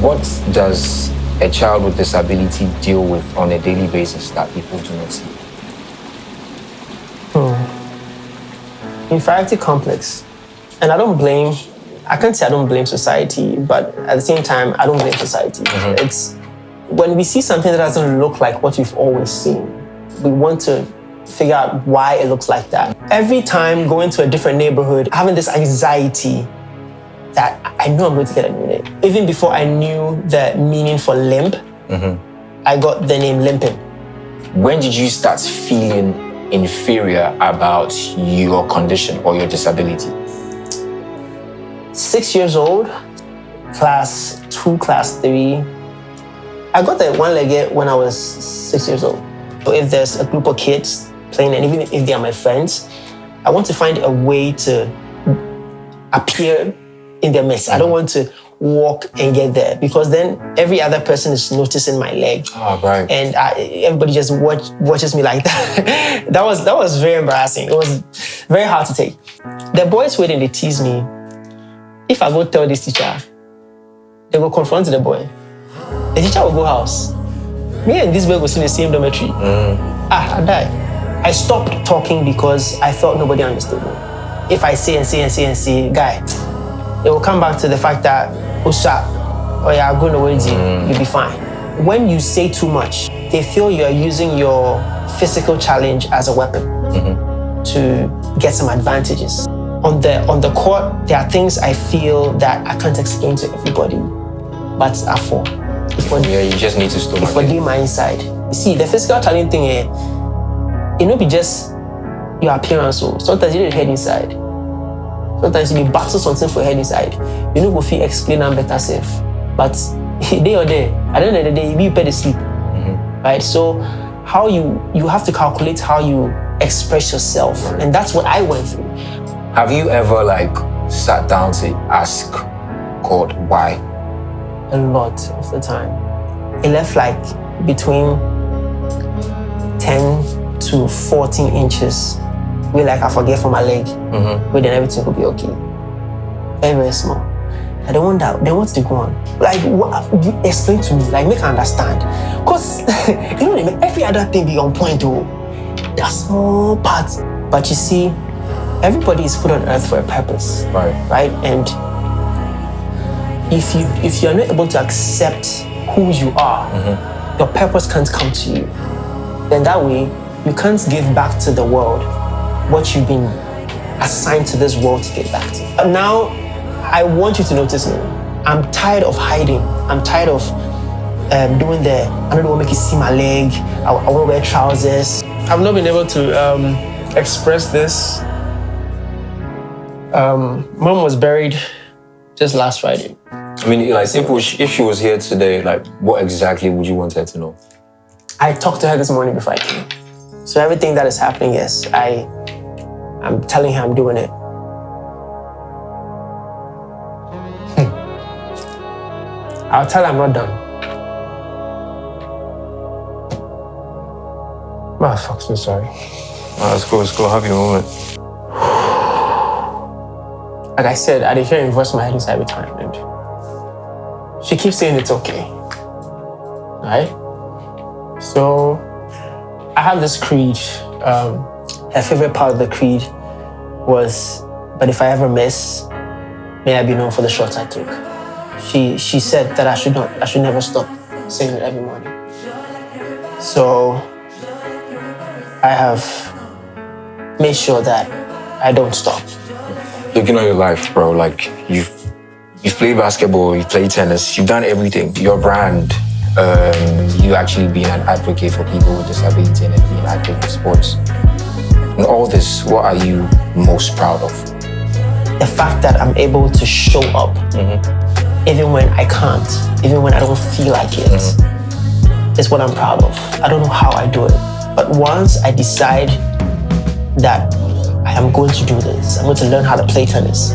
What does a child with disability deal with on a daily basis that people do not see? Inferiority complex. And I can't say I don't blame society, but at the same time, I don't blame society. It's when we see something that doesn't look like what we've always seen, we want to figure out why it looks like that. Every time going to a different neighborhood, having this anxiety that I know I'm going to get a new name. Even before I knew the meaning for limp, I got the name limping. When did you start feeling inferior about your condition or your disability? 6 years old, class 2, class 3. I got the one-legged when I was 6 years old. So if there's a group of kids playing, and even if they are my friends, I want to find a way to appear in their midst. I don't want to walk and get there, because then every other person is noticing my leg. Oh, right. And everybody just watches me like that. that was very embarrassing. It was very hard to take. The boys waiting, they tease me. If I go tell this teacher, they will confront the boy. The teacher will go house. Me and this boy will sit in the same dormitory. I die. I stopped talking because I felt nobody understood me. If I say and say, guy, it will come back to the fact that, or you're going away, you'll be fine. When you say too much, they feel you're using your physical challenge as a weapon to get some advantages. On the court, there are things I feel that I can't explain to everybody, but are for. You just need to stop. For my inside. You see, the physical challenge thing, it not be just your appearance. So sometimes you need head inside. Sometimes you battle something for head inside. You know, go feel explain and better self. But day or day, at the end of the day, you be better sleep. Right? So how you have to calculate how you express yourself. And that's what I went through. Have you ever sat down to ask God why? A lot of the time. It left between 10 to 14 inches. Where I forget from my leg. Where then everything will be okay. Very, very small. I don't want that. Then what's the go on? What, explain to me. Make I understand. Because every other thing be on point though. There are small parts. But you see, everybody is put on earth for a purpose. Right? And if you're not able to accept who you are, your purpose can't come to you. Then that way, you can't give back to the world what you've been assigned to this world to give back to. Now, I want you to notice me. I'm tired of hiding. I'm tired of doing I don't want to make you see my leg. I want to wear trousers. I've not been able to express this. Mom was buried just last Friday. I mean, if she was here today, what exactly would you want her to know? I talked to her this morning before I came. So everything that is happening, yes, I'm telling her I'm doing it. I'll tell her I'm not done. Oh, fuck, so sorry. Let's go, have your moment. Like I said, I did hear her voice in my head inside every time, and she keeps saying it's okay. Right? So, I have this creed. Her favorite part of the creed was, but if I ever miss, may I be known for the shots I took. She said that I should never stop saying it every morning. So I have made sure that I don't stop. Looking at your life, bro, you've played basketball, you've played tennis, you've done everything. Your brand, you actually being an advocate for people with disability and being active in sports. In all this, what are you most proud of? The fact that I'm able to show up, even when I can't, even when I don't feel like it, is what I'm proud of. I don't know how I do it, but once I decide that I am going to do this, I'm going to learn how to play tennis,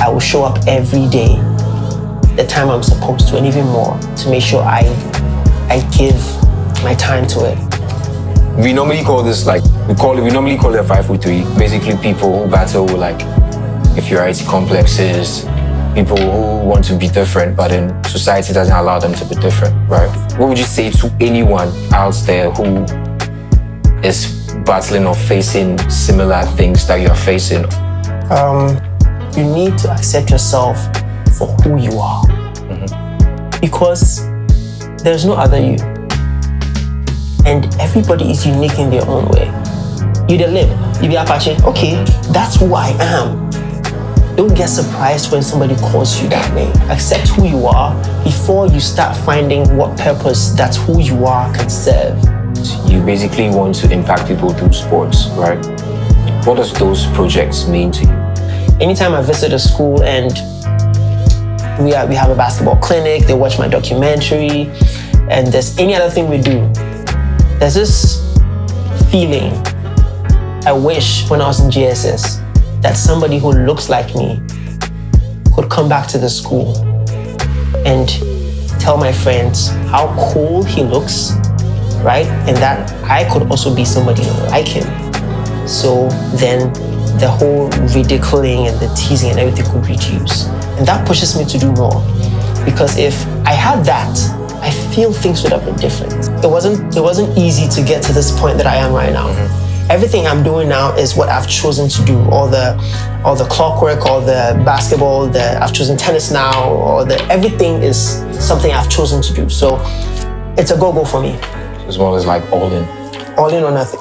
I will show up every day, the time I'm supposed to, and even more, to make sure I give my time to it. We normally call this we normally call it 5 foot 3. Basically, people who battle with inferiority complexes, people who want to be different, but then society doesn't allow them to be different, right? What would you say to anyone out there who is battling or facing similar things that you're facing? You need to accept yourself for who you are. Because there's no other you. And everybody is unique in their own way. You the limb, you be Apache, okay, that's who I am. Don't get surprised when somebody calls you that name. Accept who you are before you start finding what purpose that who you are can serve. You basically want to impact people through sports, right? What does those projects mean to you? Anytime I visit a school and we have a basketball clinic, they watch my documentary, and there's any other thing we do, there's this feeling I wish when I was in GSS that somebody who looks like me could come back to the school and tell my friends how cool he looks, right? And that I could also be somebody like him. So then the whole ridiculing and the teasing and everything could reduce. And that pushes me to do more. Because if I had that, I feel things would have been different. It wasn't easy to get to this point that I am right now. Everything I'm doing now is what I've chosen to do. All the clockwork, all the basketball, I've chosen tennis now, everything is something I've chosen to do. So it's a go-go for me. As well as like all in. All in or nothing.